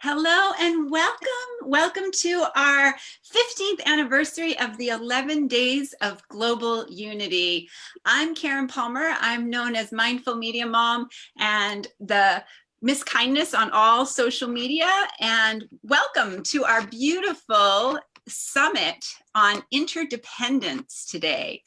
Hello and welcome. Welcome to our 15th anniversary of the 11 Days of Global Unity. I'm Karen Palmer. I'm known as Mindful Media Mom and the Miss Kindness on all social media. And welcome to our beautiful summit on interdependence today.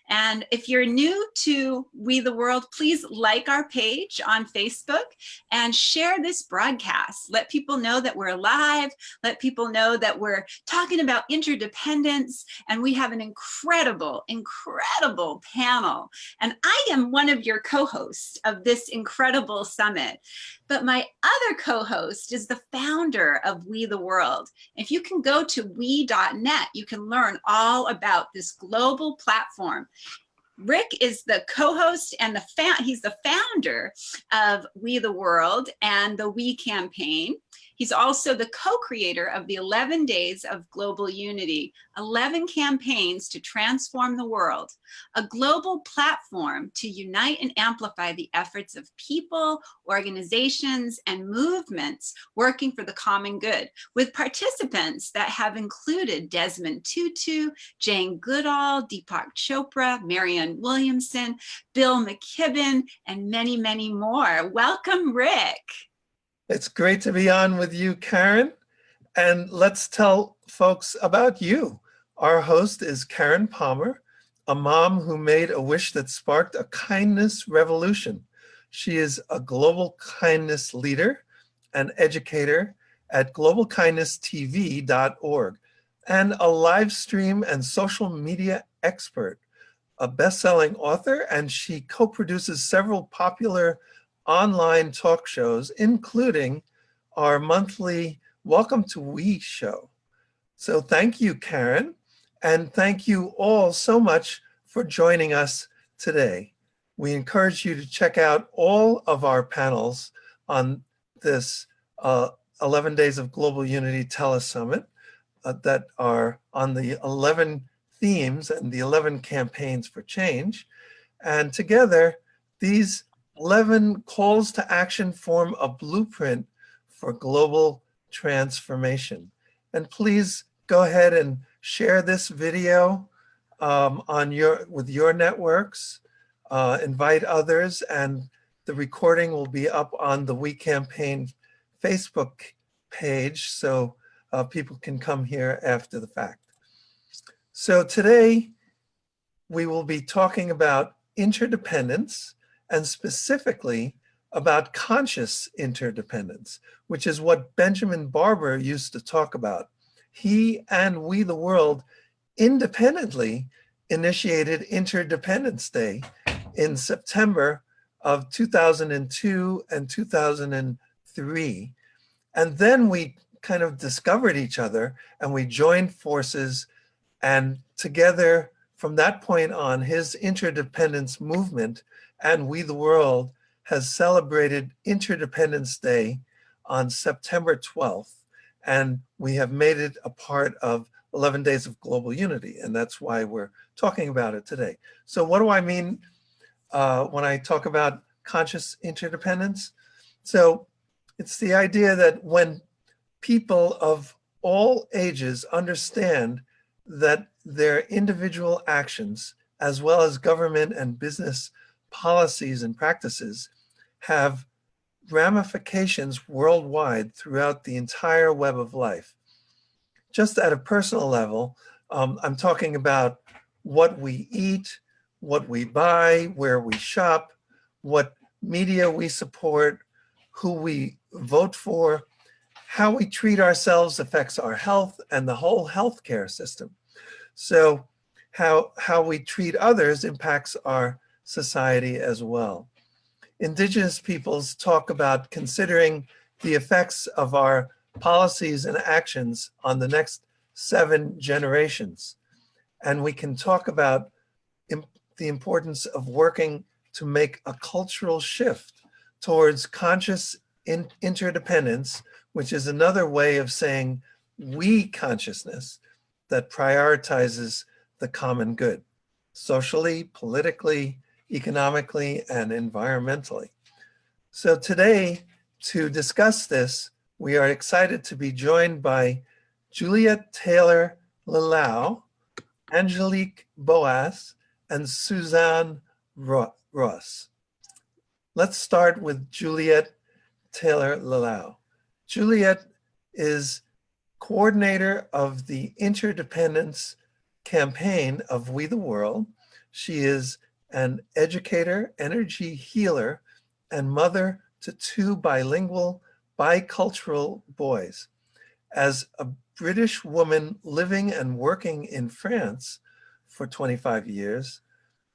And if you're new to We the World, please like our page on Facebook and share this broadcast. Let people know that we're live. Let people know that we're talking about interdependence. And we have an incredible, incredible panel. And I am one of your co-hosts of this incredible summit. But my other co-host is the founder of We the World. If you can go to we.net, you can learn all about this global platform. Rick is the co-host and he's the founder of We the World and the We campaign. He's also the co-creator of the 11 Days of Global Unity, 11 campaigns to transform the world, a global platform to unite and amplify the efforts of people, organizations, and movements working for the common good, with participants that have included Desmond Tutu, Jane Goodall, Deepak Chopra, Marianne Williamson, Bill McKibben, and many, many more. Welcome, Rick. It's great to be on with you, Karen. And let's tell folks about you. Our host is Karen Palmer, a mom who made a wish that sparked a kindness revolution. She is a global kindness leader and educator at globalkindnesstv.org and a live stream and social media expert, a best-selling author, and she co-produces several popular online talk shows, including our monthly Welcome to We show. So thank you, Karen, and thank you all so much for joining us today. We encourage you to check out all of our panels on this 11 Days of Global Unity TeleSummit that are on the 11 themes and the 11 campaigns for change. And together, these 11 calls to action form a blueprint for global transformation. And please go ahead and share this video with your networks, invite others, and the recording will be up on the We Campaign Facebook page so people can come here after the fact. So today we will be talking about interdependence, and specifically about conscious interdependence, which is what Benjamin Barber used to talk about. He and We the World independently initiated Interdependence Day in September of 2002 and 2003. And then we kind of discovered each other and we joined forces, and together from that point on, his interdependence movement and We the World has celebrated Interdependence Day on September 12th. And we have made it a part of 11 Days of Global Unity. And that's why we're talking about it today. So what do I mean when I talk about conscious interdependence? So it's the idea that when people of all ages understand that their individual actions, as well as government and business policies and practices, have ramifications worldwide throughout the entire web of life. Just at a personal level, I'm talking about what we eat, what we buy, where we shop, what media we support, who we vote for, how we treat ourselves affects our health and the whole healthcare system. So how we treat others impacts our society as well. Indigenous peoples talk about considering the effects of our policies and actions on the next 7 generations. And we can talk about the importance of working to make a cultural shift towards conscious interdependence, which is another way of saying we consciousness that prioritizes the common good, socially, politically, economically, and environmentally. So today, to discuss this, we are excited to be joined by Juliet Taylor Lalau, Angelique Boas, and Suzanne Ross. Let's start with Juliet Taylor Lalau. Juliet is coordinator of the Interdependence campaign of We the World. She is an educator, energy healer, and mother to two bilingual, bicultural boys. As a British woman living and working in France for 25 years,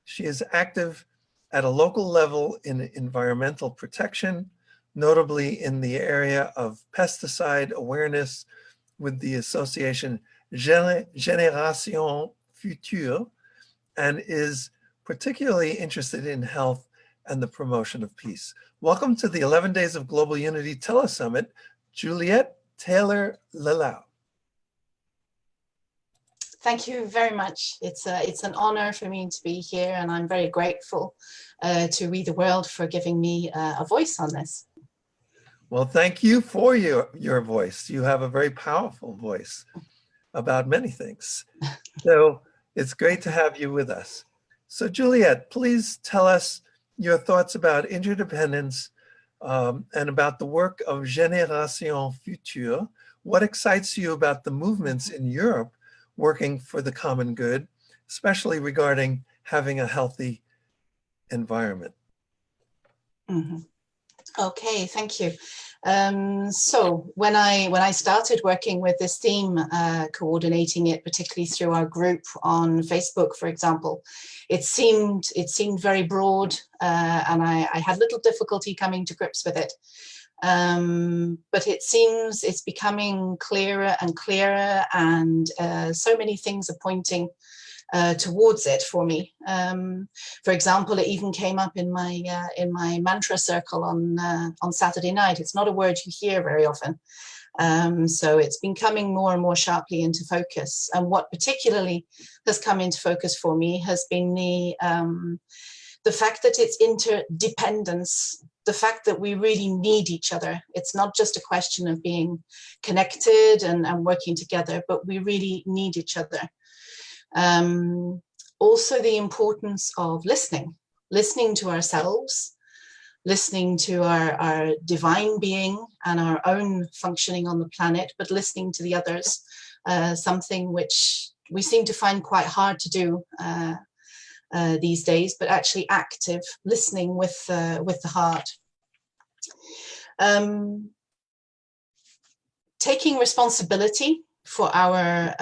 she is active at a local level in environmental protection, notably in the area of pesticide awareness with the association Génération Future, and is particularly interested in health and the promotion of peace. Welcome to the 11 Days of Global Unity TeleSummit, Juliet Taylor Lalau. Thank you very much. It's an honor for me to be here, and I'm very grateful to We the World for giving me a voice on this. Well, thank you for your voice. You have a very powerful voice about many things. So it's great to have you with us. So Juliet, please tell us your thoughts about interdependence and about the work of Génération Future. What excites you about the movements in Europe working for the common good, especially regarding having a healthy environment? Mm-hmm. Okay, thank you. So when I started working with this theme, coordinating it, particularly through our group on Facebook, for example, it seemed very broad, and I had little difficulty coming to grips with it. But it seems it's becoming clearer and clearer, and so many things are pointing towards it for me. For example, it even came up in my mantra circle on Saturday night. It's not a word you hear very often. So it's been coming more and more sharply into focus. And what particularly has come into focus for me has been the fact that it's interdependence, the fact that we really need each other. It's not just a question of being connected and working together, but we really need each other. Also the importance of listening to ourselves, listening to our divine being and our own functioning on the planet, but listening to the others, something which we seem to find quite hard to do these days, but actually active listening with the heart. Taking responsibility for our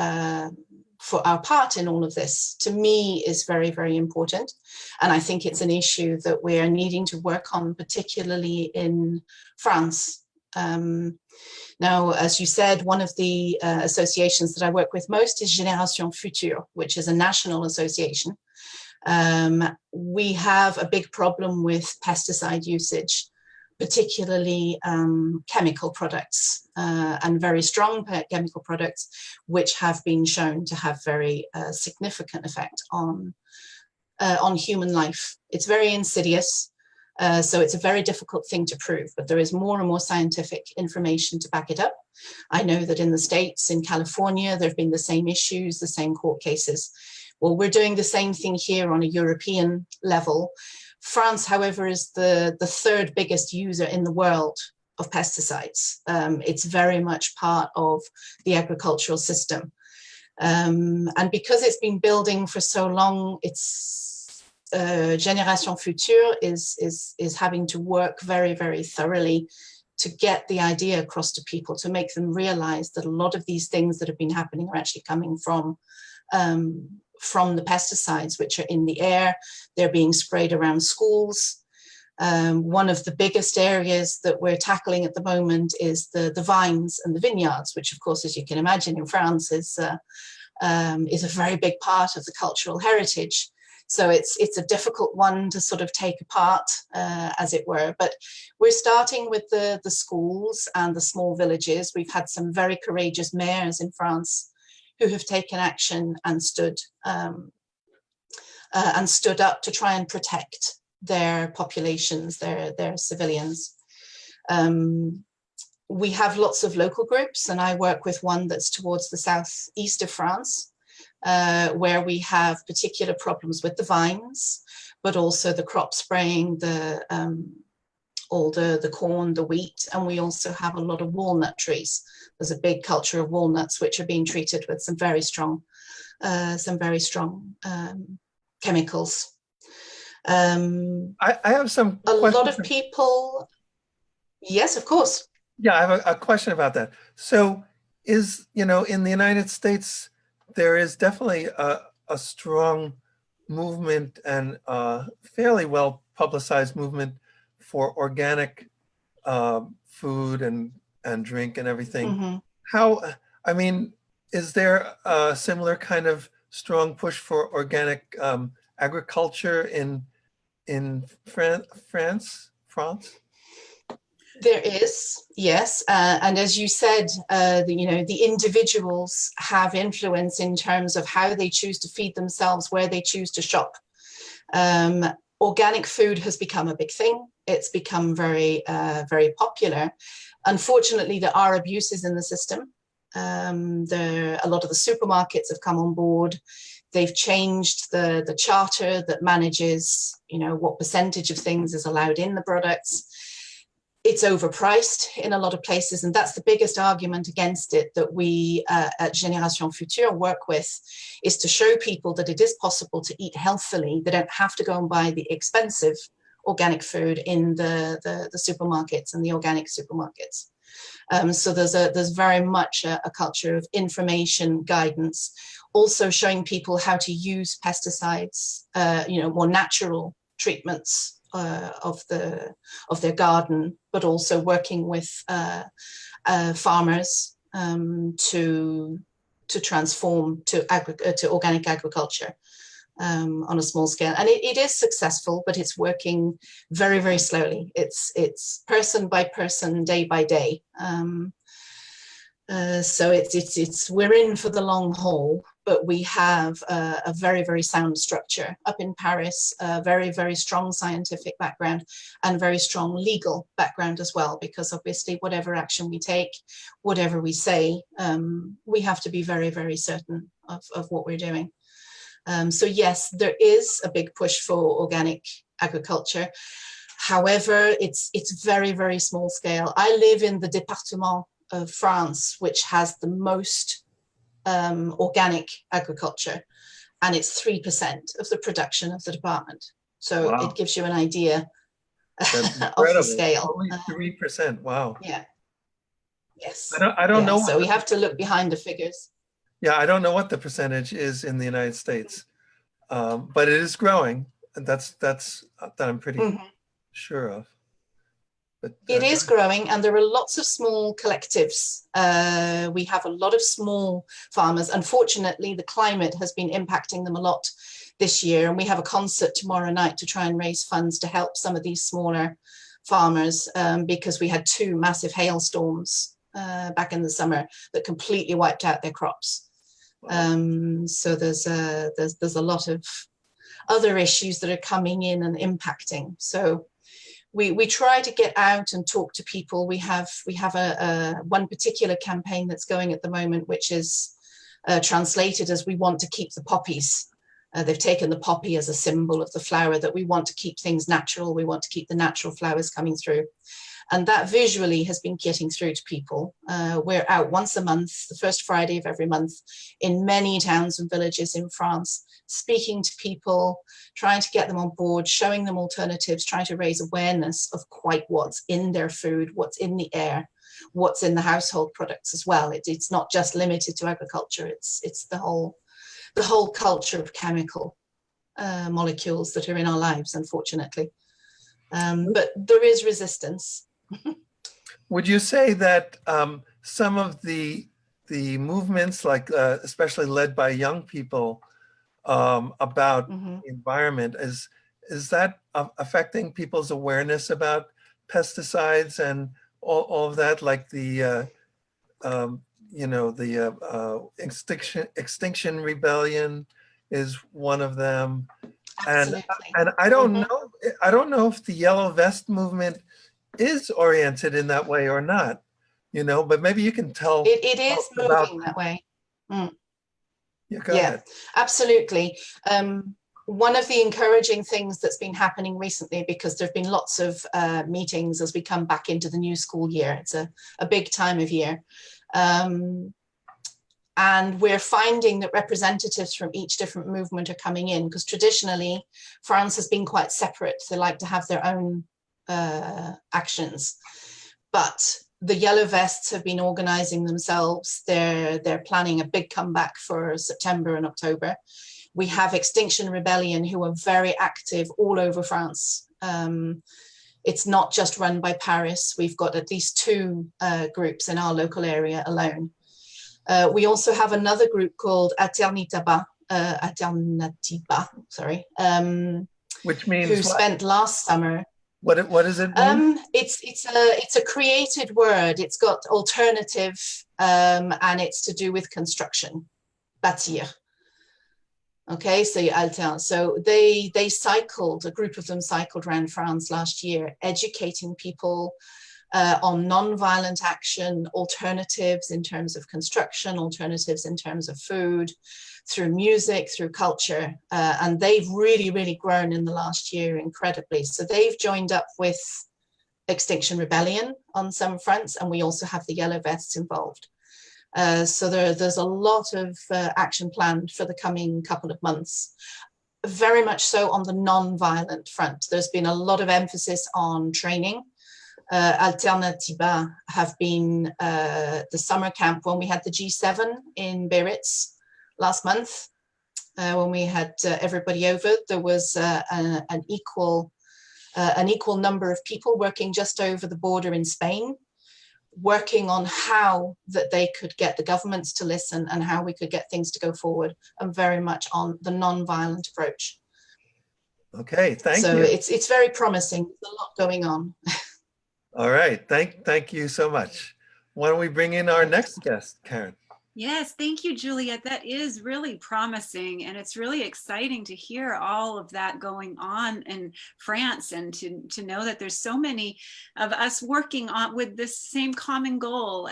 part in all of this, to me, is very, very important. And I think it's an issue that we are needing to work on, particularly in France. Now, as you said, one of the associations that I work with most is Génération Future, which is a national association. We have a big problem with pesticide usage, particularly chemical products and very strong chemical products, which have been shown to have very significant effect on human life. It's very insidious, so it's a very difficult thing to prove, but there is more and more scientific information to back it up. I know that in the States, in California, there have been the same issues, the same court cases. Well, we're doing the same thing here on a European level. France, however, is the third biggest user in the world of pesticides. It's very much part of the agricultural system. And because it's been building for so long, it's Génération Future is having to work very, very thoroughly to get the idea across to people, to make them realize that a lot of these things that have been happening are actually coming from the pesticides, which are in the air. They're being sprayed around schools. One of the biggest areas that we're tackling at the moment is the vines and the vineyards, which, of course, as you can imagine, in France is a very big part of the cultural heritage. So it's a difficult one to sort of take apart, as it were. But we're starting with the schools and the small villages. We've had some very courageous mayors in France who have taken action and stood up to try and protect their populations, their civilians. We have lots of local groups, and I work with one that's towards the southeast of France, where we have particular problems with the vines, but also the crop spraying, all the corn, the wheat, and we also have a lot of walnut trees. There's a big culture of walnuts which are being treated with some very strong chemicals. I have some A lot questions. of people, yes, of course. Yeah, I have a question about that. So is, in the United States, there is definitely a strong movement and fairly well publicized movement for organic food and drink and everything. Mm-hmm. I mean, is there a similar kind of strong push for organic agriculture in France? There is, yes, and as you said, the individuals have influence in terms of how they choose to feed themselves, where they choose to shop. Organic food has become a big thing. It's become very, very popular. Unfortunately, there are abuses in the system. A lot of the supermarkets have come on board. They've changed the charter that manages, what percentage of things is allowed in the products. It's overpriced in a lot of places, and that's the biggest argument against it that we at Génération Future work with, is to show people that it is possible to eat healthily. They don't have to go and buy the expensive organic food in the supermarkets and the organic supermarkets. So there's very much a culture of information guidance, also showing people how to use pesticides, more natural treatments of their garden, but also working with farmers to transform to organic agriculture on a small scale. And it is successful, but it's working very, very slowly. It's person by person, day by day. So we're in for the long haul, but we have a very, very sound structure up in Paris, a very, very strong scientific background and very strong legal background as well, because obviously whatever action we take, whatever we say, we have to be very, very certain of what we're doing. So yes, there is a big push for organic agriculture. However, it's very, very small scale. I live in the département of France, which has the most organic agriculture, and it's 3% of the production of the department. So Wow. It gives you an idea of the scale. Only 3%. Wow. Yeah. Yes. I don't know. So we have to look behind the figures. Yeah, I don't know what the percentage is in the United States, but it is growing, and that I'm pretty sure of. But, it is growing, and there are lots of small collectives. We have a lot of small farmers. Unfortunately, the climate has been impacting them a lot this year, and we have a concert tomorrow night to try and raise funds to help some of these smaller farmers, because we had 2 massive hailstorms back in the summer that completely wiped out their crops. Wow. So there's a lot of other issues that are coming in and impacting. So we try to get out and talk to people. We have one particular campaign that's going at the moment, which is translated as "we want to keep the poppies." They've taken the poppy as a symbol of the flower, that we want to keep things natural. We want to keep the natural flowers coming through. And that visually has been getting through to people. We're out once a month, the first Friday of every month, in many towns and villages in France, speaking to people, trying to get them on board, showing them alternatives, trying to raise awareness of quite what's in their food, what's in the air, what's in the household products as well. It's not just limited to agriculture. It's the whole culture of chemical molecules that are in our lives, unfortunately. But there is resistance. Would you say that some of the movements, like especially led by young people, about the environment, is that affecting people's awareness about pesticides and all of that, like the Extinction Rebellion is one of them. Absolutely. And I don't know if the Yellow Vest movement is oriented in that way or not. you know, but maybe you can tell It is about, moving that way. Mm. yeah, go Yeah, ahead. absolutely. One of the encouraging things that's been happening recently, because there have been lots of meetings as we come back into the new school year. It's a big time of year. And we're finding that representatives from each different movement are coming in, because traditionally France has been quite separate. They like to have their own actions. But the Yellow Vests have been organizing themselves. They're planning a big comeback for September and October. We have Extinction Rebellion, who are very active all over France. It's not just run by Paris. We've got at least 2 groups in our local area alone. We also have another group called Alternativa, sorry, Which means who what? spent last summer. What does it mean? It's a created word. It's got alternative, and it's to do with construction, bâtir. Okay, so they cycled, a group of them cycled around France last year, educating people on non-violent action, alternatives in terms of construction, alternatives in terms of food, through music, through culture. And they've really, really grown in the last year incredibly. So they've joined up with Extinction Rebellion on some fronts, and we also have the Yellow Vests involved. So there's a lot of action planned for the coming couple of months. Very much so on the non-violent front. There's been a lot of emphasis on training. Alternativa have been the summer camp when we had the G7 in Biarritz last month. When we had everybody over, there was an equal number of people working just over the border in Spain, working on how that they could get the governments to listen and how we could get things to go forward, and very much on the non-violent approach. Okay, thank you. So it's very promising. There's a lot going on. All right, thank you so much. Why don't we bring in our next guest, Karen? Yes, thank you, Juliet. That is really promising, and it's really exciting to hear all of that going on in France, and to know that there's so many of us working on with this same common goal.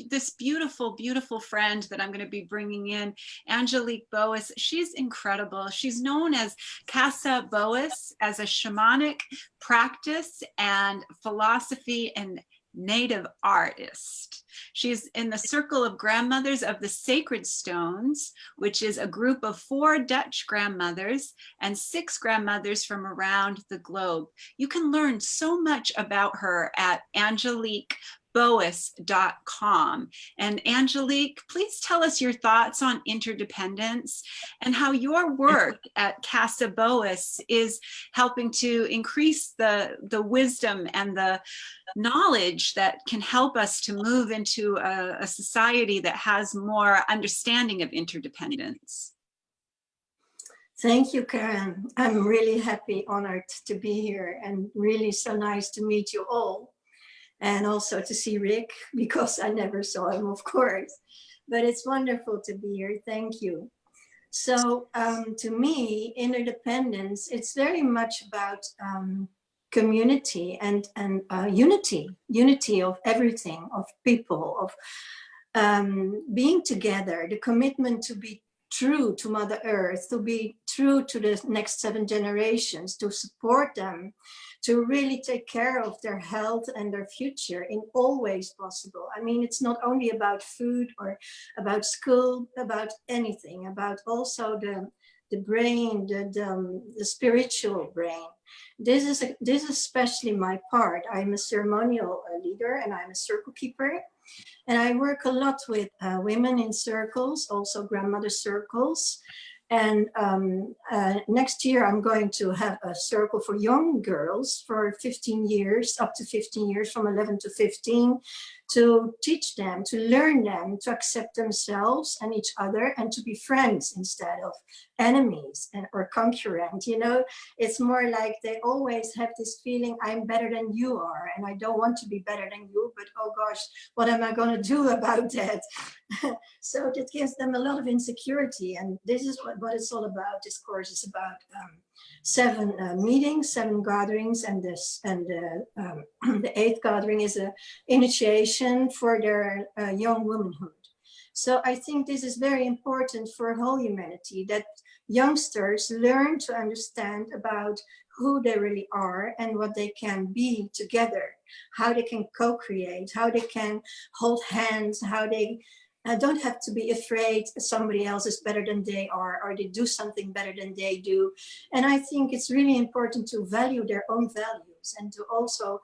This beautiful, beautiful friend that I'm going to be bringing in, Angelique Boas, she's incredible. She's known as Casa Boas, as a shamanic practice and philosophy and native artist. She's in the Circle of Grandmothers of the Sacred Stones, which is a group of 4 Dutch grandmothers and 6 grandmothers from around the globe. You can learn so much about her at AngeliqueBoas.com. And Angelique, please tell us your thoughts on interdependence and how your work at Casa Boas is helping to increase the wisdom and the knowledge that can help us to move into a society that has more understanding of interdependence. Thank you, Karen. I'm really happy, honored to be here, and really so nice to meet you all. And also to see Rick, because I never saw him, of course. But it's wonderful to be here. Thank you. So to me, interdependence, it's very much about community and unity of everything, of people, of being together, the commitment to be true to Mother Earth, to be true to the next 7 generations, to support them, to really take care of their health and their future in all ways possible. I mean, it's not only about food or about school, about anything, about also the brain, the spiritual brain. This is especially my part. I'm a ceremonial leader, and I'm a circle keeper. And I work a lot with women in circles, also grandmother circles. And next year, I'm going to have a circle for young girls for 15 years, up to 15 years, from 11 to 15, to teach them, to learn them, to accept themselves and each other, and to be friends instead of enemies or concurrent. You know, it's more like they always have this feeling, I'm better than you are, and I don't want to be better than you, but oh gosh, what am I going to do about that? So that gives them a lot of insecurity, and this is what it's all about. This course is about 7 meetings, 7 gatherings, and the 8th gathering is an initiation preparation for their young womanhood. So I think this is very important for whole humanity, that youngsters learn to understand about who they really are and what they can be together, how they can co-create, how they can hold hands, how they don't have to be afraid somebody else is better than they are, or they do something better than they do. And I think it's really important to value their own values and to also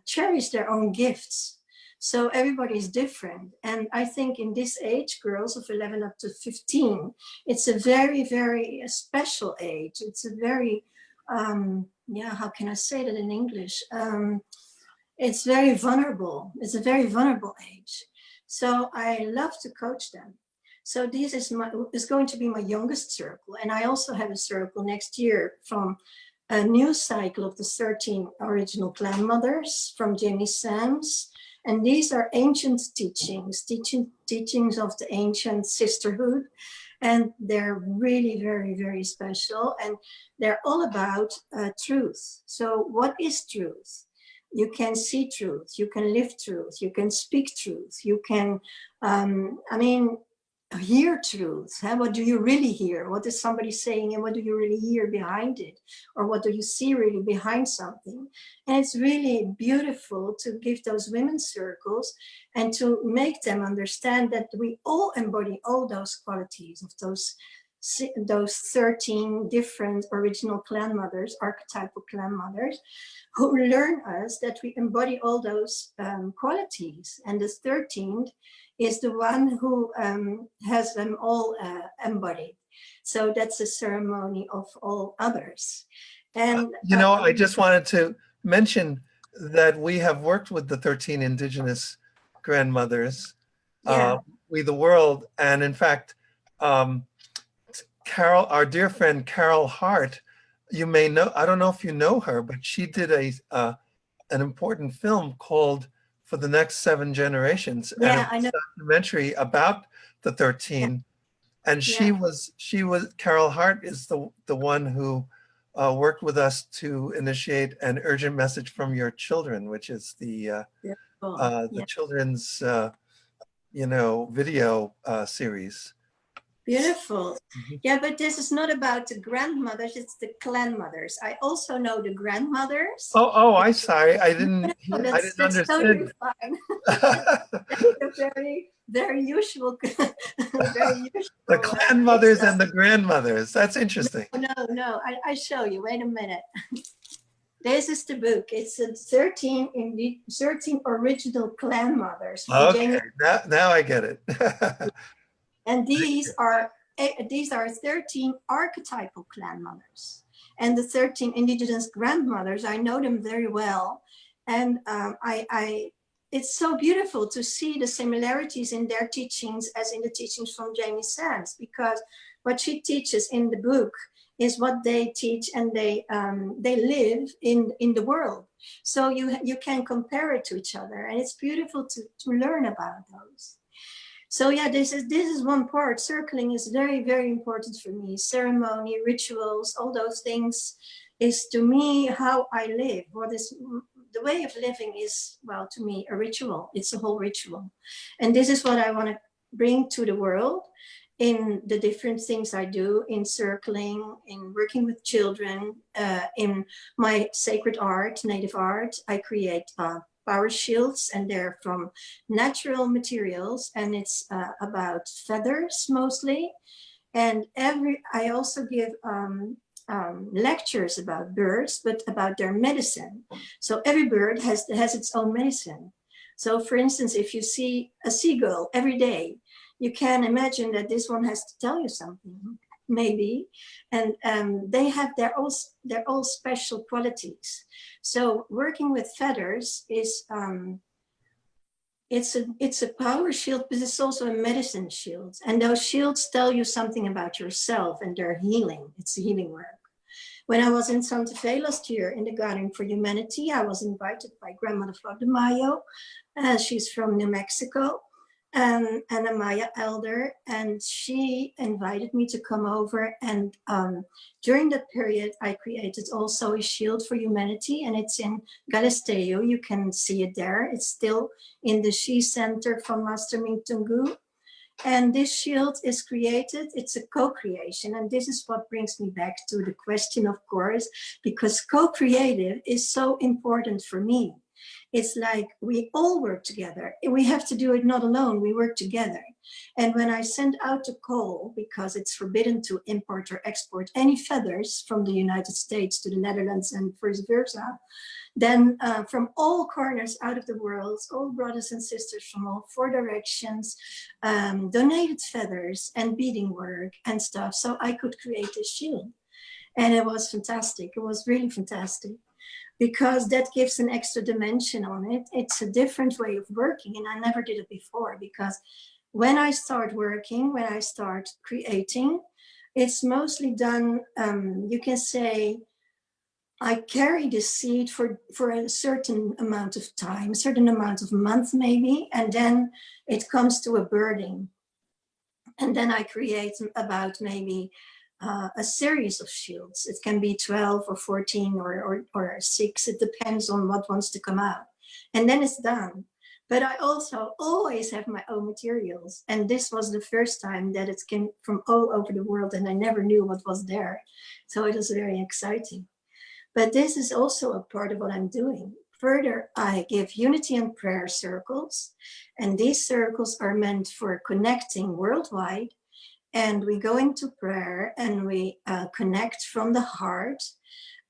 cherish their own gifts. So everybody is different. And I think in this age, girls of 11 up to 15, it's a very, very special age. It's a very, yeah, how can I say that in English? It's very vulnerable. It's a very vulnerable age. So I love to coach them. So this is going to be my youngest circle. And I also have a circle next year from a new cycle of the 13 original clan mothers from Jamie Sams. And these are ancient teachings of the ancient sisterhood. And they're really very, very special. And they're all about truth. So what is truth? You can see truth, you can live truth, you can speak truth, you can, hear truth. Huh? What do you really hear? What is somebody saying and what do you really hear behind it? Or what do you see really behind something? And it's really beautiful to give those women's circles and to make them understand that we all embody all those qualities of those 13 different original clan mothers, archetypal clan mothers, who learn us that we embody all those qualities. And the 13th is the one who has them all embodied. So that's a ceremony of all others. And I just wanted to mention that we have worked with the 13 indigenous grandmothers, yeah. We the World, and in fact, Carol, our dear friend Carol Hart, you may know, I don't know if you know her, but she did an important film called For the Next 7 Generations, Yeah, and it I was know. a documentary about the 13. Yeah. And she was Carol Hart is the one who worked with us to initiate An Urgent Message from Your Children, which is the children's video series. Beautiful. Yeah, but this is not about the grandmothers, it's the clan mothers. I also know the grandmothers. Oh, I'm sorry. I didn't That's understand. totally fine. That's a very, very usual, very usual. The clan mothers and the grandmothers. That's interesting. No, I show you. Wait a minute. This is the book. It's a 13 original clan mothers. Okay, now I get it. And these are 13 archetypal clan mothers. And the 13 indigenous grandmothers, I know them very well. And it's so beautiful to see the similarities in their teachings as in the teachings from Jamie Sams, because what she teaches in the book is what they teach and they live in the world. So you can compare it to each other, and it's beautiful to learn about those. So yeah, this is one part. Circling is very, very important for me. Ceremony, rituals, all those things is to me how I live. What is the way of living is, well, to me, a ritual. It's a whole ritual. And this is what I want to bring to the world in the different things I do, in circling, in working with children, in my sacred art, native art. I create power shields, and they're from natural materials, and it's about feathers mostly. And I also give lectures about birds, but about their medicine. So every bird has its own medicine. So for instance, if you see a seagull every day, you can imagine that this one has to tell you something, maybe. And they have their own special qualities. So working with feathers is, it's a power shield, but it's also a medicine shield. And those shields tell you something about yourself, and they're healing. It's healing work. When I was in Santa Fe last year in the Garden for Humanity, I was invited by Grandmother Flor de Mayo. She's from New Mexico. and a Maya elder, and she invited me to come over. And during that period, I created also a shield for humanity, and it's in Galisteo. You can see it there. It's still in the Shi Center from Master Ming Tungu. And this shield is created, it's a co-creation. And this is what brings me back to the question, of course, because co-creative is so important for me. It's like we all work together. We have to do it not alone, we work together. And when I send out a call, because it's forbidden to import or export any feathers from the United States to the Netherlands and vice versa, then from all corners out of the world, all brothers and sisters from all 4 directions donated feathers and beading work and stuff, so I could create this shield. And it was fantastic. It was really fantastic, because that gives an extra dimension on it. It's a different way of working, and I never did it before, because when I start working, when I start creating, it's mostly done, you can say, I carry the seed for a certain amount of time, a certain amount of month maybe, and then it comes to a birding. And then I create about maybe a series of shields. It can be 12 or 14 or 6, it depends on what wants to come out. And then it's done. But I also always have my own materials. And this was the first time that it came from all over the world, and I never knew what was there. So it was very exciting. But this is also a part of what I'm doing. Further, I give unity and prayer circles, and these circles are meant for connecting worldwide. And we go into prayer and we connect from the heart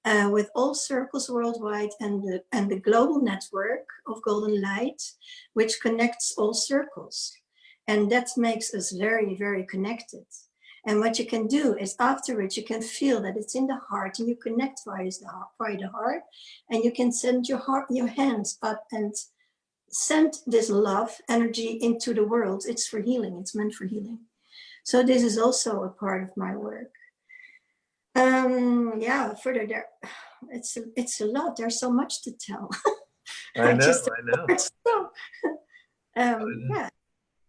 with all circles worldwide, and the global network of golden light, which connects all circles. And that makes us very, very connected. And what you can do is afterwards, you can feel that it's in the heart, and you connect via the heart, and you can send your hands up and send this love energy into the world. It's for healing. It's meant for healing. So this is also a part of my work. Yeah, further there, it's a lot. There's so much to tell. I know. Yeah,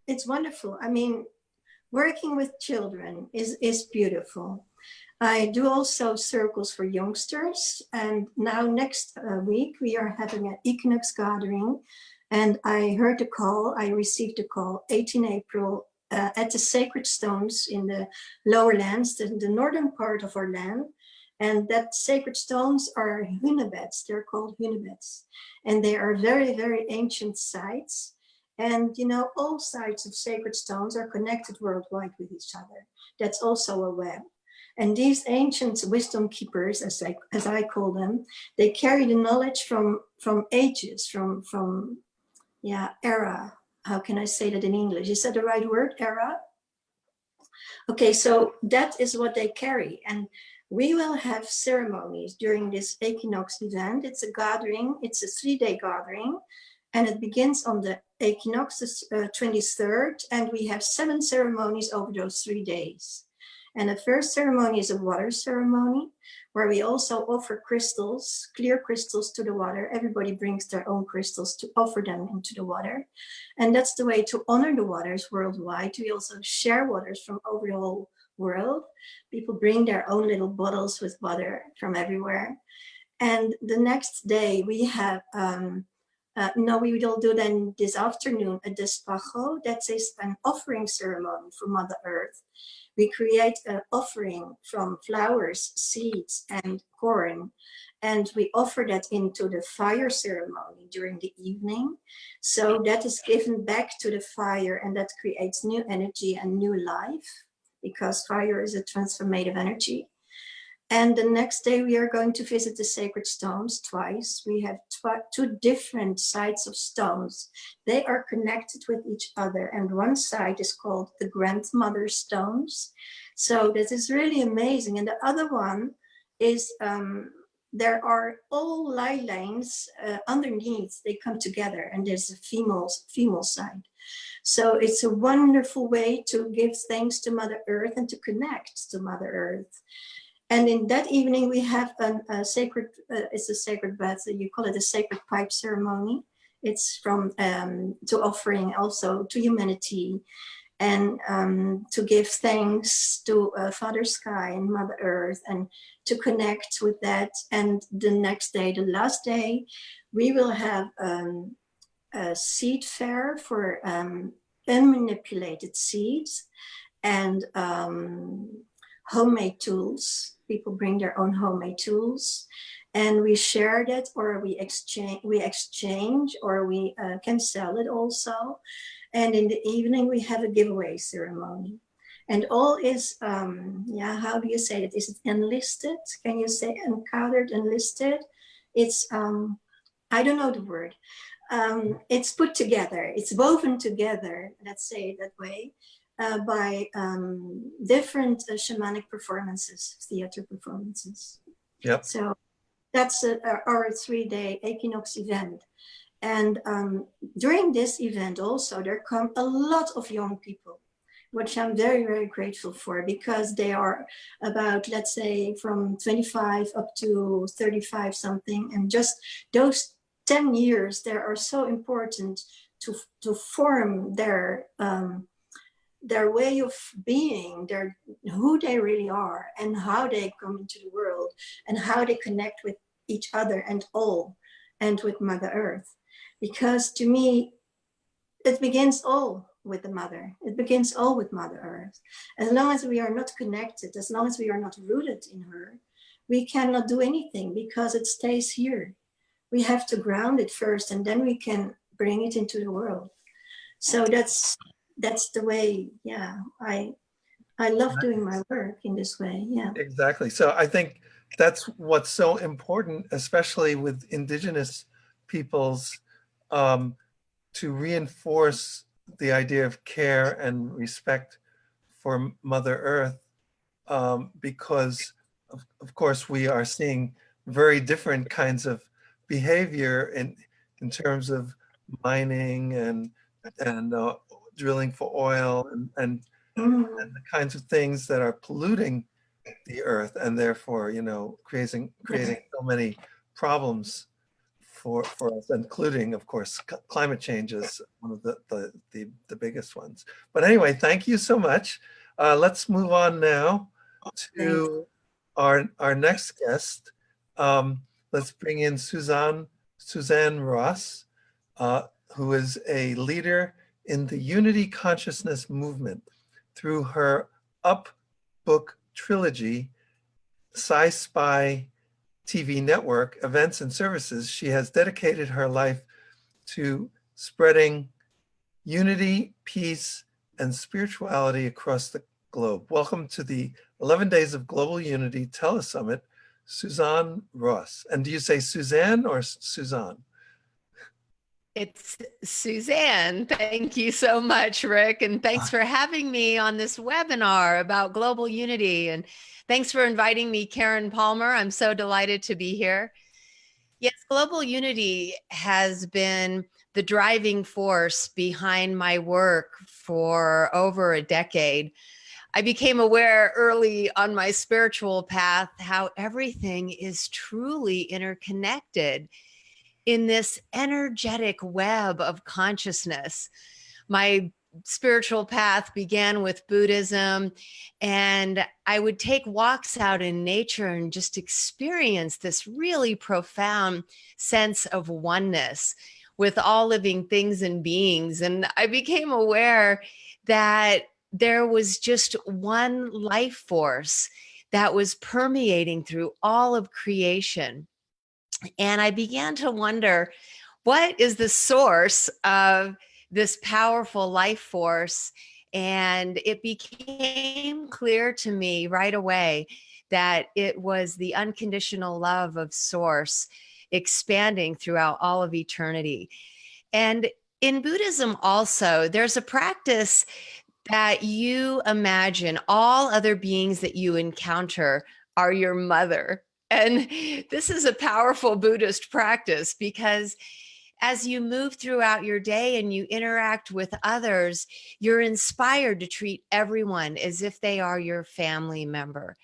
it's wonderful. I mean, working with children is beautiful. I do also circles for youngsters, and now next week we are having an equinox gathering, and I received a call 18 April at the sacred stones in the lower lands, the northern part of our land. And that sacred stones are hunebeds. They're called hunebeds, and they are very, very ancient sites. And you know, all sites of sacred stones are connected worldwide with each other. That's also a web. And these ancient wisdom keepers, as I call them, they carry the knowledge from ages, from era. How can I say that in English? Is that the right word, era? Okay, so that is what they carry. And we will have ceremonies during this equinox event. It's a gathering, it's a 3-day gathering, and it begins on the equinox, 23rd, and we have 7 ceremonies over those 3 days. And the first ceremony is a water ceremony, where we also offer crystals, clear crystals, to the water. Everybody brings their own crystals to offer them into the water. And that's the way to honor the waters worldwide. We also share waters from over the whole world. People bring their own little bottles with water from everywhere. And the next day we have, we will do then this afternoon a despacho. That is an offering ceremony for Mother Earth. We create an offering from flowers, seeds, and corn, and we offer that into the fire ceremony during the evening. So that is given back to the fire, and that creates new energy and new life, because fire is a transformative energy. And the next day we are going to visit the sacred stones twice. We have 2 different sites of stones. They are connected with each other. And one site is called the Grandmother Stones. So this is really amazing. And the other one is, there are all ley lines underneath. They come together, and there's a female side. So it's a wonderful way to give thanks to Mother Earth and to connect to Mother Earth. And in that evening, we have a sacred, it's a sacred bath, you call it a sacred pipe ceremony. It's from to offering also to humanity, and to give thanks to Father Sky and Mother Earth, and to connect with that. And the next day, the last day, we will have a seed fair for unmanipulated seeds and homemade tools. People bring their own homemade tools, and we share that, or we exchange, or we can sell it also. And in the evening, we have a giveaway ceremony. And all is, how do you say it? Is it enlisted? Can you say encountered, enlisted? It's, I don't know the word. It's put together, it's woven together, let's say it that way, by different shamanic performances, theater performances. Yep. So that's our 3-day equinox event. And during this event also, there come a lot of young people, which I'm very, very grateful for, because they are about, let's say, from 25 up to 35 something. And just those 10 years, they are so important to form their way of being, who they really are, and how they come into the world, and how they connect with each other and all, and with Mother Earth. Because to me, it begins all with the mother. It begins all with Mother Earth. As long as we are not connected, as long as we are not rooted in her, we cannot do anything, because it stays here. We have to ground it first, and then we can bring it into the world. So that's the way. Yeah, I love doing my work in this way. Yeah, Exactly. So I think that's what's so important, especially with Indigenous peoples, to reinforce the idea of care and respect for Mother Earth, because of course we are seeing very different kinds of behavior in terms of mining and drilling for oil and the kinds of things that are polluting the earth, and therefore, creating so many problems for us, including, of course, climate change is one of the biggest ones. But anyway, thank you so much. Let's move on now to our next guest. Let's bring in Suzanne Ross, who is a leader in the Unity Consciousness movement. Through her Up book trilogy, Sci-Spy TV network, events and services, she has dedicated her life to spreading unity, peace, and spirituality across the globe. Welcome to the 11 Days of Global Unity TeleSummit, Suzanne Ross. And do you say Suzanne or Suzanne? It's Suzanne. Thank you so much, Rick. And thanks for having me on this webinar about global unity. And thanks for inviting me, Karen Palmer. I'm so delighted to be here. Yes, global unity has been the driving force behind my work for over a decade. I became aware early on my spiritual path how everything is truly interconnected in this energetic web of consciousness. My spiritual path began with Buddhism, and I would take walks out in nature and just experience this really profound sense of oneness with all living things and beings. And I became aware that there was just one life force that was permeating through all of creation. And I began to wonder, what is the source of this powerful life force? And it became clear to me right away that it was the unconditional love of Source expanding throughout all of eternity. And in Buddhism also, there's a practice that you imagine all other beings that you encounter are your mother. And this is a powerful Buddhist practice, because as you move throughout your day and you interact with others, you're inspired to treat everyone as if they are your family member.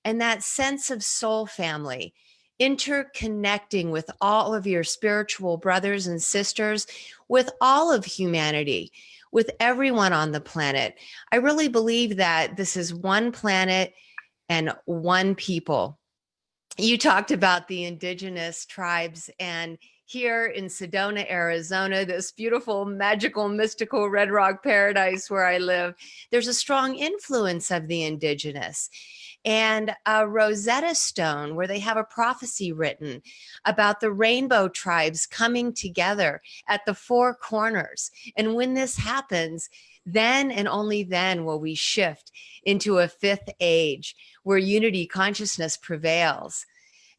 And that sense of soul family interconnecting with all of your spiritual brothers and sisters, with all of humanity, with everyone on the planet. I really believe that this is one planet and one people. You talked about the indigenous tribes, and here in Sedona, Arizona, this beautiful, magical, mystical Red Rock paradise where I live, there's a strong influence of the indigenous. And a Rosetta Stone where they have a prophecy written about the rainbow tribes coming together at the four corners. And when this happens, then and only then will we shift into a fifth age where unity consciousness prevails.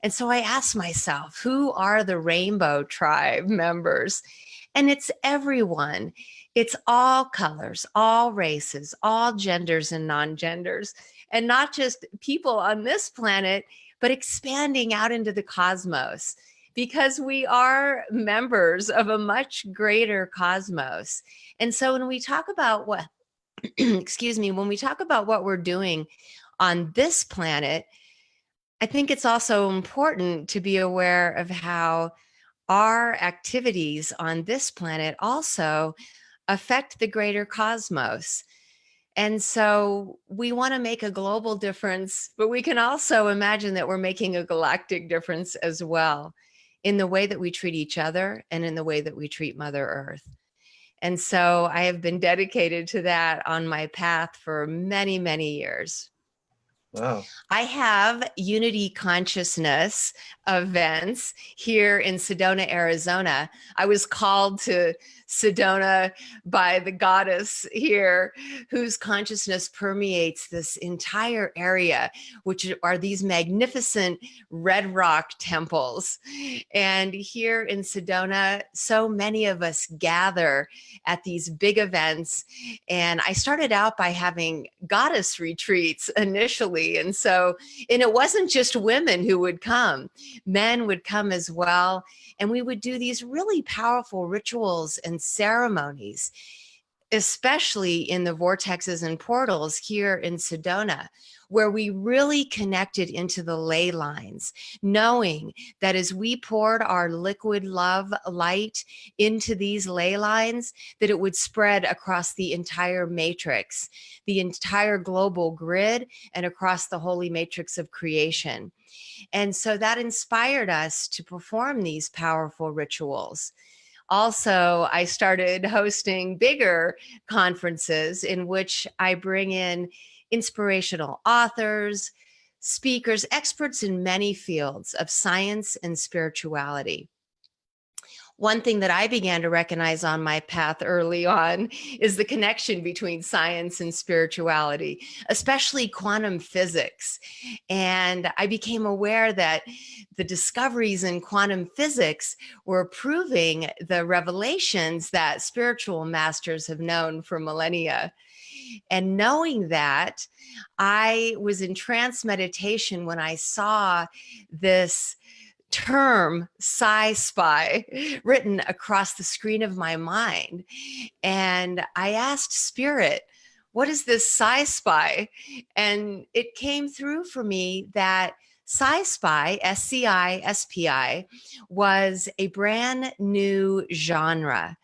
And so I asked myself, who are the rainbow tribe members? And it's everyone. It's all colors, all races, all genders and non-genders, and not just people on this planet, but expanding out into the cosmos, because we are members of a much greater cosmos. And so when we talk about what, excuse me, when we talk about what we're doing on this planet, I think it's also important to be aware of how our activities on this planet also affect the greater cosmos. And so we want to make a global difference, but we can also imagine that we're making a galactic difference as well in the way that we treat each other and in the way that we treat Mother Earth. And so I have been dedicated to that on my path for many, many years. Wow. I have Unity Consciousness events here in Sedona, Arizona. I was called to Sedona by the goddess here, whose consciousness permeates this entire area, which are these magnificent red rock temples. And here in Sedona, so many of us gather at these big events. And I started out by having goddess retreats initially. And it wasn't just women who would come, men would come as well. And we would do these really powerful rituals and ceremonies, especially in the vortexes and portals here in Sedona, where we really connected into the ley lines, knowing that as we poured our liquid love light into these ley lines, that it would spread across the entire matrix, the entire global grid, and across the holy matrix of creation. And so that inspired us to perform these powerful rituals. Also, I started hosting bigger conferences in which I bring in inspirational authors, speakers, experts in many fields of science and spirituality. One thing that I began to recognize on my path early on is the connection between science and spirituality, especially quantum physics. And I became aware that the discoveries in quantum physics were proving the revelations that spiritual masters have known for millennia. And knowing that, I was in trance meditation when I saw this term sci-spy written across the screen of my mind. And I asked Spirit, what is this sci-spy? And it came through for me that sci-spy, SCI-SPI, was a brand new genre,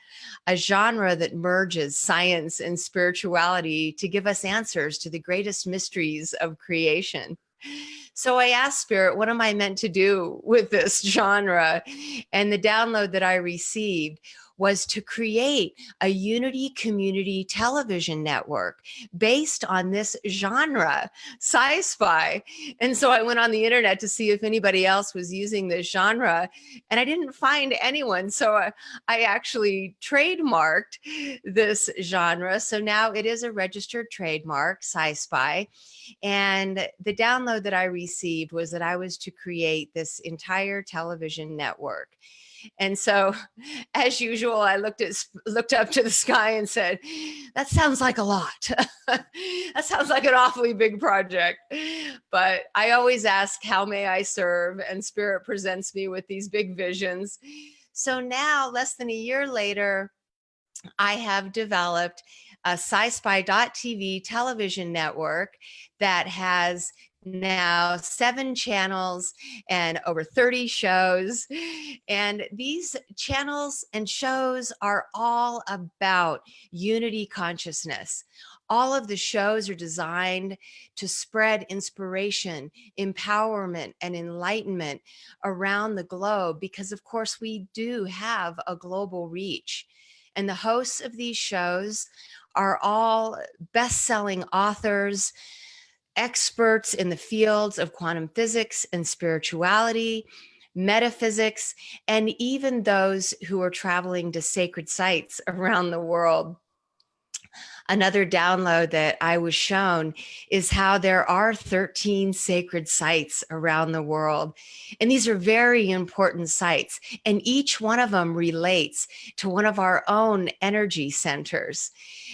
a genre that merges science and spirituality to give us answers to the greatest mysteries of creation. So I asked Spirit, what am I meant to do with this genre? And the download that I received was to create a Unity community television network based on this genre, sci-spy. And so I went on the internet to see if anybody else was using this genre, and I didn't find anyone. So I actually trademarked this genre. So now it is a registered trademark, sci-spy. And the download that I received was that I was to create this entire television network. And so, as usual, I looked up to the sky and said, that sounds like a lot. That sounds like an awfully big project. But I always ask, how may I serve? And Spirit presents me with these big visions. So now, less than a year later, I have developed a sci-spy.tv television network that has now 7 channels and over 30 shows. And these channels and shows are all about unity consciousness. All of the shows are designed to spread inspiration, empowerment, and enlightenment around the globe because, of course, we do have a global reach. And the hosts of these shows are all best-selling authors, experts in the fields of quantum physics and spirituality, metaphysics, and even those who are traveling to sacred sites around the world. Another download that I was shown is how there are 13 sacred sites around the world. And these are very important sites. And each one of them relates to one of our own energy centers.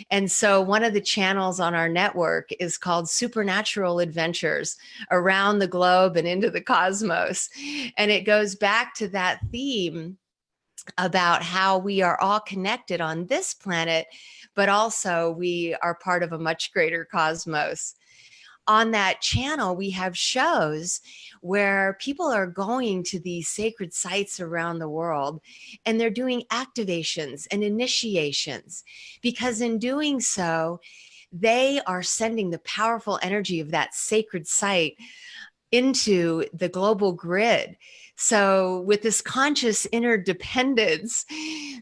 And so one of the channels on our network is called Supernatural Adventures Around the Globe and Into the Cosmos. And it goes back to that theme about how we are all connected on this planet, but also we are part of a much greater cosmos. On that channel, we have shows where people are going to these sacred sites around the world and they're doing activations and initiations, because in doing so, they are sending the powerful energy of that sacred site into the global grid. So with this conscious interdependence,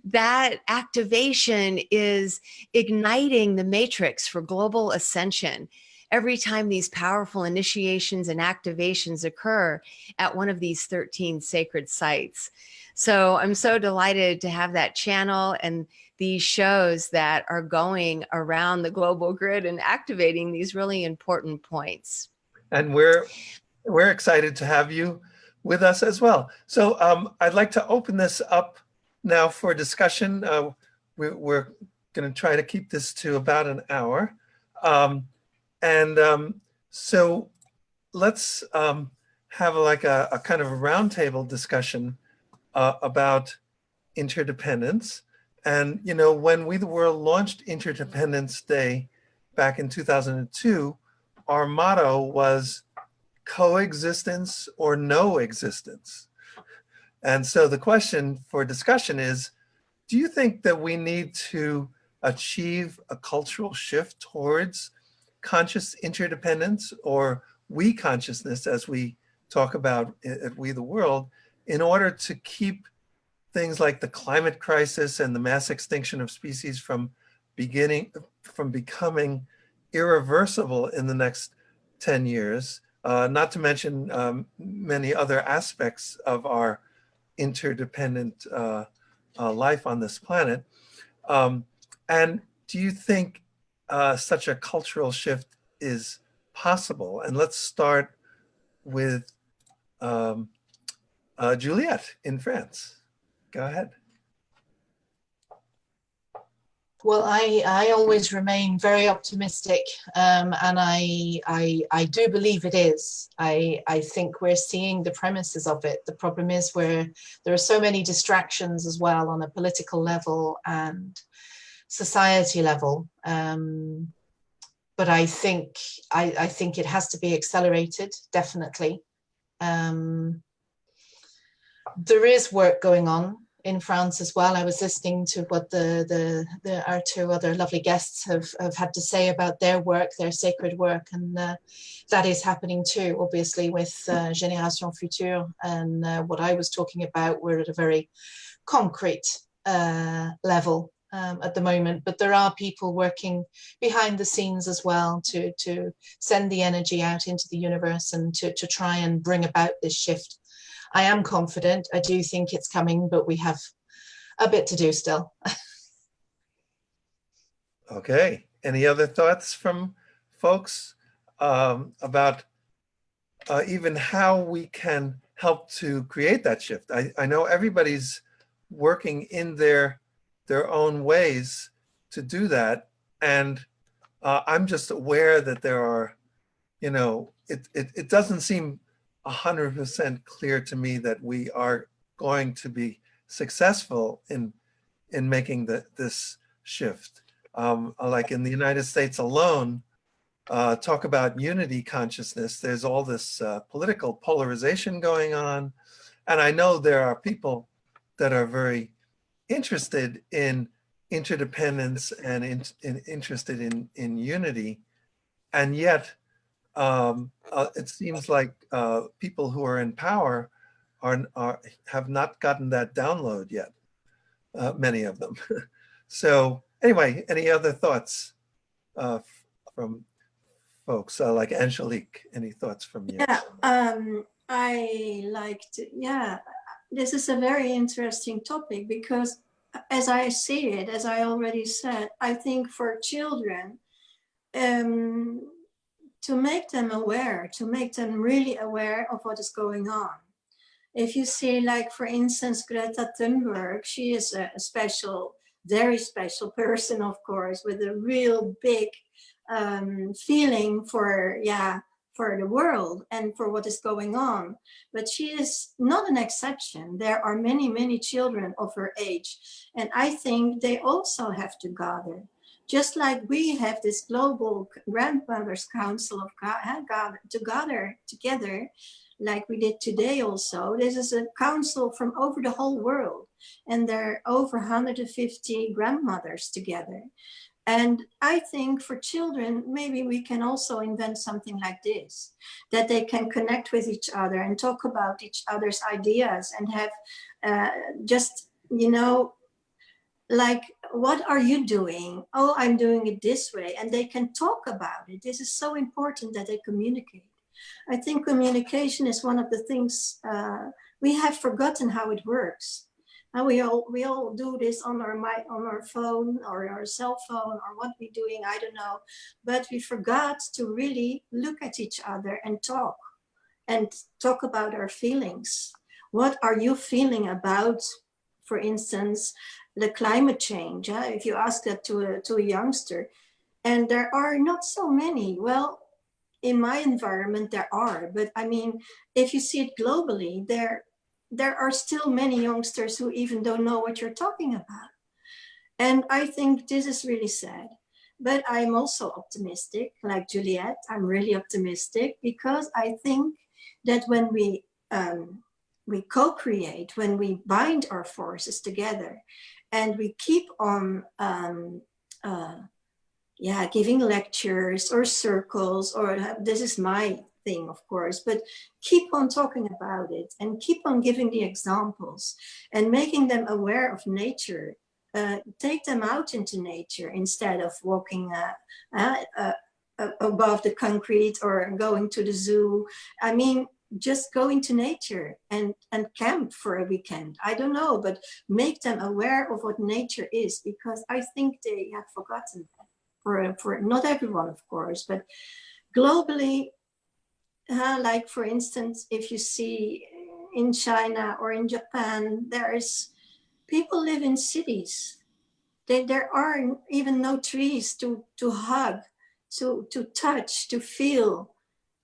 that activation is igniting the matrix for global ascension. Every time these powerful initiations and activations occur at one of these 13 sacred sites. So I'm so delighted to have that channel and these shows that are going around the global grid and activating these really important points. And we're excited to have you with us as well. So I'd like to open this up now for discussion. We're going to try to keep this to about an hour. So let's have like a kind of a roundtable discussion about interdependence. And, you know, when We the World launched Interdependence Day back in 2002, our motto was coexistence or no existence. And so the question for discussion is, do you think that we need to achieve a cultural shift towards conscious interdependence, or we consciousness, as we talk about at We the World, in order to keep things like the climate crisis and the mass extinction of species from becoming irreversible in the next 10 years, not to mention many other aspects of our interdependent life on this planet. And do you think such a cultural shift is possible? And let's start with Juliette in France. Go ahead. Well, I always remain very optimistic, and I do believe it is. I think we're seeing the premises of it. The problem is where there are so many distractions as well on a political level and society level. But I think it has to be accelerated, definitely. There is work going on in France as well. I was listening to what our two other lovely guests have had to say about their work, their sacred work, and that is happening too, obviously, with Génération Future. And what I was talking about, we're at a very concrete level at the moment, but there are people working behind the scenes as well to send the energy out into the universe and to try and bring about this shift. I am confident. I do think it's coming, but we have a bit to do still. Okay. Any other thoughts from folks about even how we can help to create that shift? I know everybody's working in their own ways to do that. And I'm just aware that there are, you know, it doesn't seem 100% clear to me that we are going to be successful in making this shift. Like in the United States alone, talk about unity consciousness. There's all this political polarization going on. And I know there are people that are very interested in interdependence and interested in unity. And yet, it seems like people who are in power have not gotten that download yet, many of them. So anyway, any other thoughts from folks like Angelique? Any thoughts from you? Yeah, I liked, yeah, this is a very interesting topic because as I see it, as I already said, I think for children, to make them aware, to make them really aware of what is going on. If you see, like, for instance, Greta Thunberg, she is a special, very special person, of course, with a real big feeling for, yeah, for the world and for what is going on. But she is not an exception. There are many, many children of her age. And I think they also have to gather. Just like we have this global grandmothers council of to gather together, like we did today also. This is a council from over the whole world. And there are over 150 grandmothers together. And I think for children, maybe we can also invent something like this, that they can connect with each other and talk about each other's ideas and have just, you know, like, what are you doing? Oh, I'm doing it this way. And they can talk about it. This is so important that they communicate. I think communication is one of the things we have forgotten how it works. And we all do this on our phone or our cell phone or what we're doing, I don't know. But we forgot to really look at each other and talk about our feelings. What are you feeling about, for instance, the climate change? If you ask that to a youngster, and there are not so many. Well, in my environment there are, but I mean, if you see it globally, there are still many youngsters who even don't know what you're talking about. And I think this is really sad. But I'm also optimistic, like Juliet. I'm really optimistic because I think that when we co-create, when we bind our forces together, and we keep on giving lectures or circles, or this is my thing, of course, but keep on talking about it and keep on giving the examples and making them aware of nature. Take them out into nature instead of walking above the concrete or going to the zoo. I mean, just go into nature and camp for a weekend. I don't know, but make them aware of what nature is, because I think they have forgotten that. For not everyone, of course, but globally, like for instance, if you see in China or in Japan, people live in cities. There are even no trees to hug, to touch, to feel,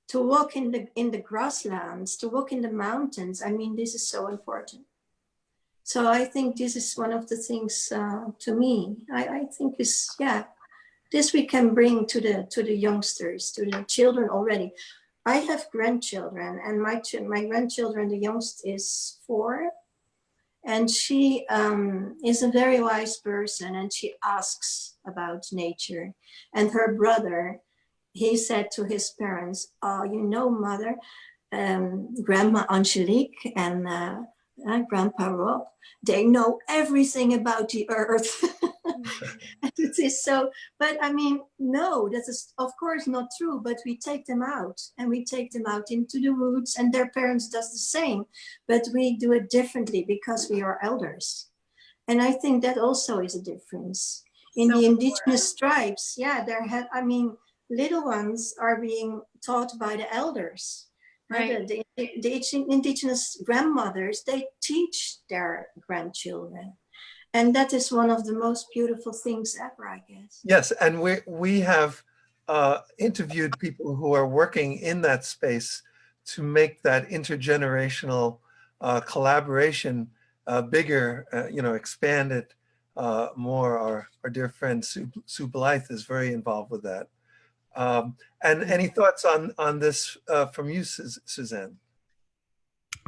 to walk in the grasslands, to walk in the mountains. I mean, this is so important. So I think this is one of the things to me. I think is, yeah. This we can bring to the youngsters, to the children already. I have grandchildren, and my grandchildren, the youngest is 4, and she is a very wise person, and she asks about nature. And her brother, he said to his parents, "Oh, you know, mother, Grandma Angelique and Grandpa Rob, they know everything about the earth." It is so, but I mean, no, that is of course not true, but we take them out and we take them out into the woods, and their parents does the same, but we do it differently because we are elders. And I think that also is a difference. In the indigenous tribes, yeah, I mean, little ones are being taught by the elders. Right. The indigenous grandmothers, they teach their grandchildren. And that is one of the most beautiful things ever, I guess. Yes, and we have interviewed people who are working in that space to make that intergenerational collaboration bigger, expand it more. Our dear friend Sue Blythe is very involved with that. And any thoughts on this from you, Suzanne?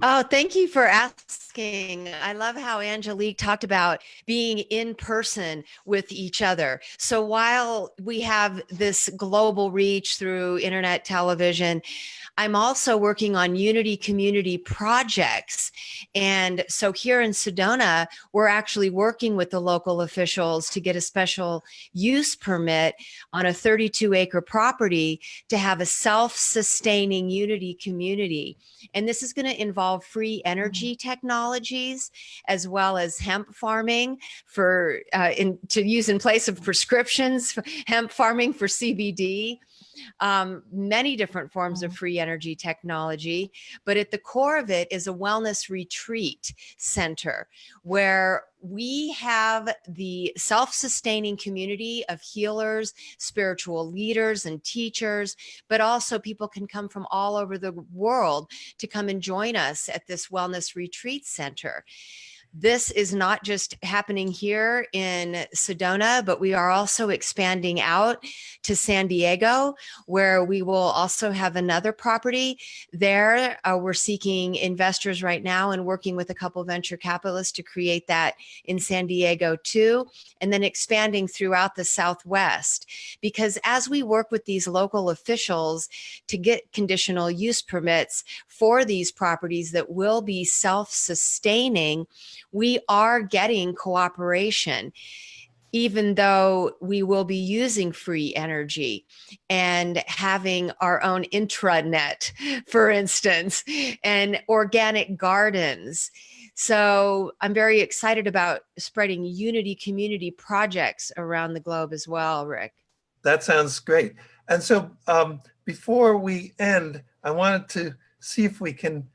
Oh, thank you for asking. I love how Angelique talked about being in person with each other. So while we have this global reach through internet, television, I'm also working on Unity community projects. And so here in Sedona, we're actually working with the local officials to get a special use permit on a 32-acre property to have a self-sustaining Unity community. And this is going to involve free energy technologies as well as hemp farming for to use in place of prescriptions, hemp farming for CBD. Many different forms of free energy technology, but at the core of it is a wellness retreat center where we have the self-sustaining community of healers, spiritual leaders, and teachers, but also people can come from all over the world to come and join us at this wellness retreat center. This is not just happening here in Sedona, but we are also expanding out to San Diego, where we will also have another property there. We're seeking investors right now and working with a couple of venture capitalists to create that in San Diego too, and then expanding throughout the Southwest. Because as we work with these local officials to get conditional use permits for these properties that will be self-sustaining, we are getting cooperation, even though we will be using free energy and having our own intranet, for instance, and organic gardens. So I'm very excited about spreading Unity community projects around the globe as well, Rick. That sounds great. And so before we end, I wanted to see if we can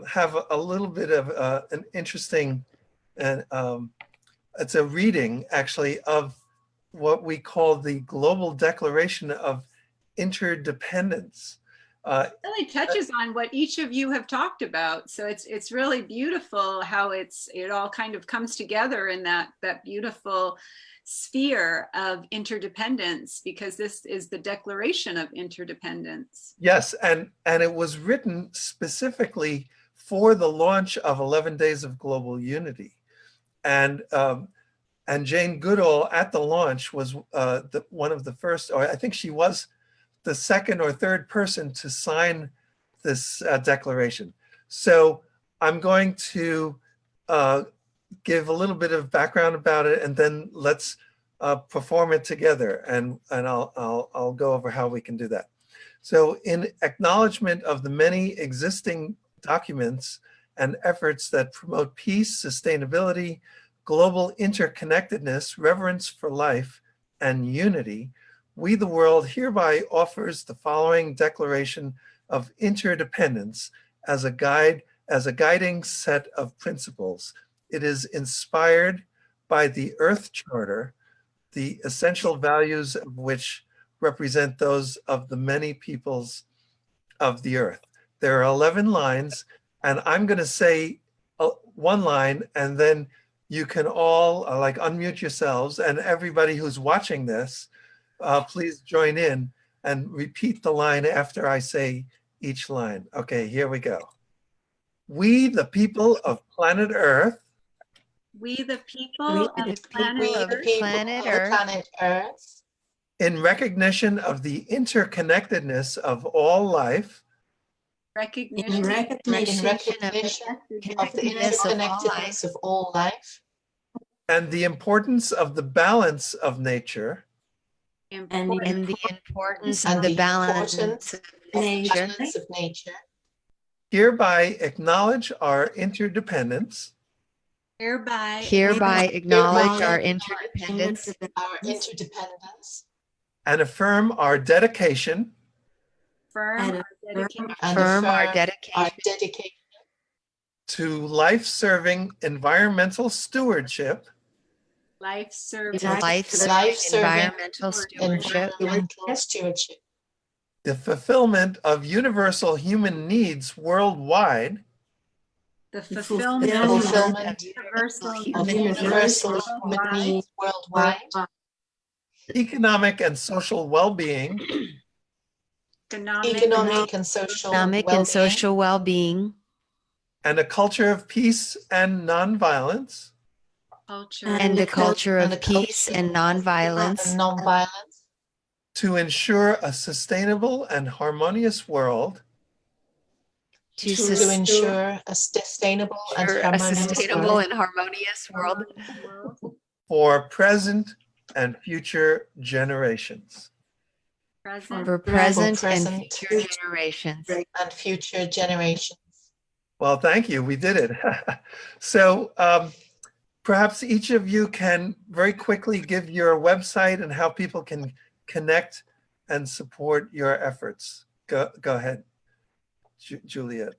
have a little bit of an interesting, and it's a reading actually of what we call the Global Declaration of Interdependence. It really touches on what each of you have talked about. So it's really beautiful how it all kind of comes together in that beautiful sphere of interdependence, because this is the Declaration of Interdependence. Yes, and it was written specifically for the launch of 11 Days of Global Unity. And Jane Goodall at the launch was one of the first, or I think she was the second or third person to sign this declaration. So I'm going to give a little bit of background about it, and then let's perform it together, and I'll go over how we can do that. So in acknowledgement of the many existing documents and efforts that promote peace, sustainability, global interconnectedness, reverence for life, and unity, We the World hereby offers the following declaration of interdependence as a guiding set of principles. It is inspired by the Earth Charter, the essential values of which represent those of the many peoples of the earth. There are 11 lines, and I'm going to say one line, and then you can all like unmute yourselves, and everybody who's watching this, please join in and repeat the line after I say each line. Okay, here we go. We, the people of planet Earth. We the people of planet Earth. In recognition of the interconnectedness of all life. Recognition of the interconnectedness of all life. And the importance of the balance of nature. And the importance of the balance of nature. Hereby acknowledge our interdependence. Hereby acknowledge our interdependence. And affirm our dedication. Affirm our dedication to life-serving environmental stewardship. Environmental stewardship. The fulfillment of universal human needs worldwide. The fulfillment of universal human needs worldwide. economic and social well-being, Economic and social Economic and well-being, social well-being, and a culture of peace and nonviolence, Culture. and a culture and a of peace culture and and nonviolence non-violence, to ensure a sustainable and harmonious world to to ensure a sustainable and ensure a harmonious sustainable world and harmonious world for present and future generations. Present. for present and present future generations. and future generations. Well, thank you. We did it. So perhaps each of you can very quickly give your website and how people can connect and support your efforts. Go ahead, Juliet.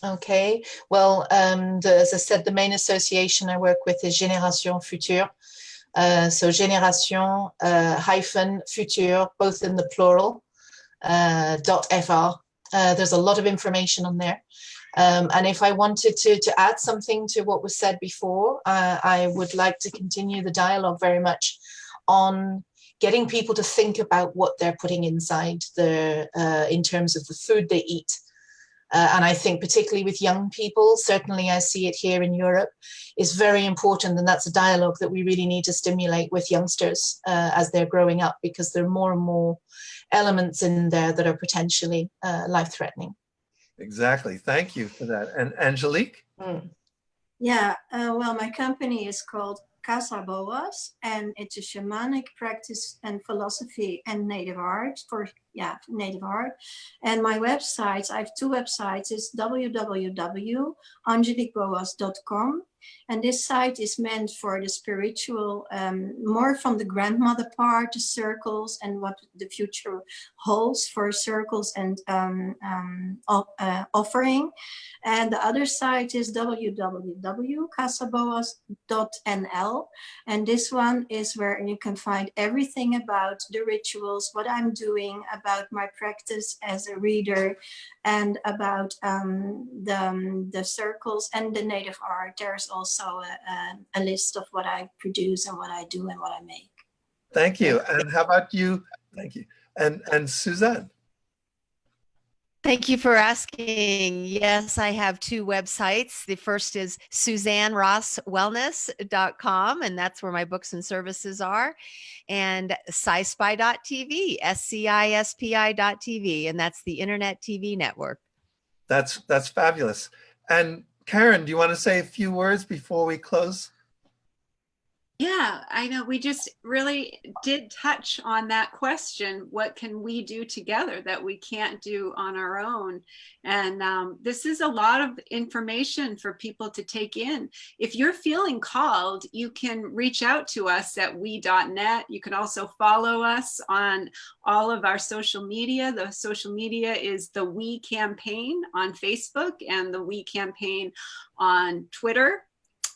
Okay, well, as I said, the main association I work with is Génération Future. So Génération hyphen Future, both in the plural, .fr. There's a lot of information on there. And if I wanted to add something to what was said before, I would like to continue the dialogue very much on getting people to think about what they're putting inside in terms of the food they eat. And I think particularly with young people, certainly I see it here in Europe, is very important. And that's a dialogue that we really need to stimulate with youngsters as they're growing up, because there are more and more elements in there that are potentially life-threatening. Exactly. Thank you for that. And Angelique? Yeah, well, my company is called Casa Boas, and it's a shamanic practice and philosophy and native art native art. And my websites, I have two websites, is www.angeliqueboas.com. And this site is meant for the spiritual, more from the grandmother part, the circles and what the future holds for circles and offering. And the other site is www.casaboas.nl. And this one is where you can find everything about the rituals, what I'm doing, about my practice as a reader, and about the circles and the native art. There's also a list of what I produce and what I do and what I make. Thank you. And how about you? Thank you. And Suzanne? Thank you for asking. Yes, I have two websites. The first is SuzanneRossWellness.com, and that's where my books and services are. And scispy.tv, SCISPI.tv, and that's the Internet TV network. That's fabulous. And Karen, do you want to say a few words before we close? Yeah, I know we just really did touch on that question. What can we do together that we can't do on our own? And this is a lot of information for people to take in. If you're feeling called, you can reach out to us at we.net. You can also follow us on all of our social media. The social media is the We Campaign on Facebook and the We Campaign on Twitter.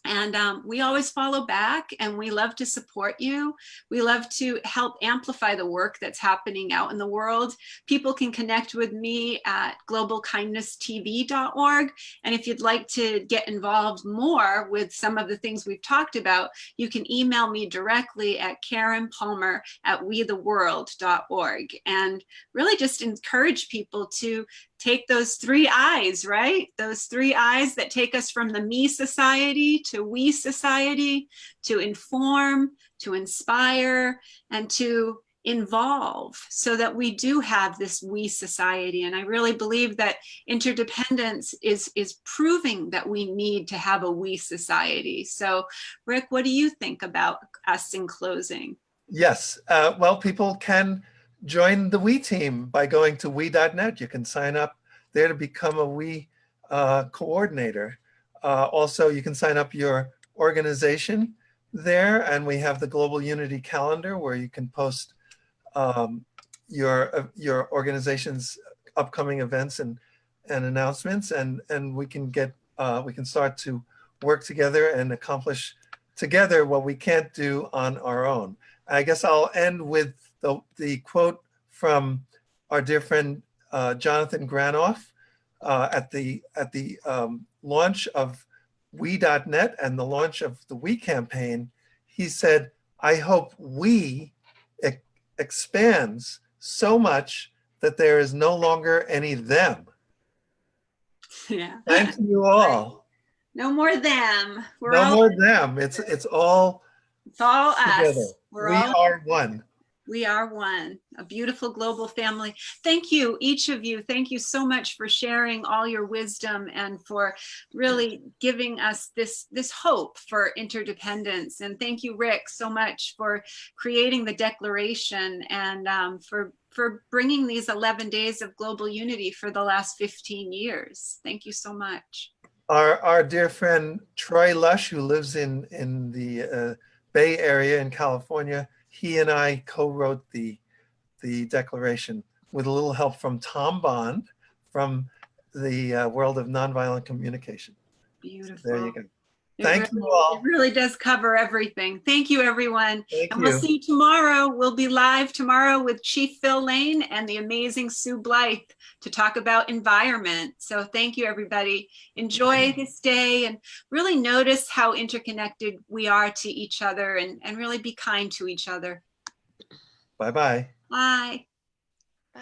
And we always follow back, and we love to support you. We love to help amplify the work that's happening out in the world. People can connect with me at globalkindnesstv.org. And if you'd like to get involved more with some of the things we've talked about, you can email me directly at karenpalmer@wetheworld.org. And really just encourage people to take those three I's, right? Those three I's that take us from the me society to we society, to inform, to inspire, and to involve, so that we do have this we society. And I really believe that interdependence is proving that we need to have a we society. So Rick, what do you think about us in closing? Yes, well, people can join the We team by going to we.net. You can sign up there to become a We coordinator. Also, you can sign up your organization there, and we have the Global Unity calendar where you can post your organization's upcoming events and announcements, and we can start to work together and accomplish together what we can't do on our own. I guess I'll end with the quote from our dear friend Jonathan Granoff at the launch of we.net and the launch of the We campaign. He said, I hope we expands so much that there is no longer any them. Yeah. Thank you all. No more them. We're No all, more them. It's all it's all together. us. We're We all, are one. we are one, a beautiful global family. Thank you, each of you. Thank you so much for sharing all your wisdom and for really giving us this hope for interdependence. And thank you, Rick, so much for creating the declaration and for bringing these 11 days of global unity for the last 15 years. Thank you so much. Our dear friend Troy Lush, who lives in the Bay Area in California, he and I co-wrote the declaration with a little help from Tom Bond from the world of nonviolent communication. Beautiful. There you go. Thank you all. It really does cover everything. Thank you, everyone. Thank And you. we'll see you tomorrow. We'll be live tomorrow with Chief Phil Lane and the amazing Sue Blythe to talk about environment. So thank you, everybody. Enjoy this day and really notice how interconnected we are to each other and really be kind to each other. Bye-bye. Bye. Bye.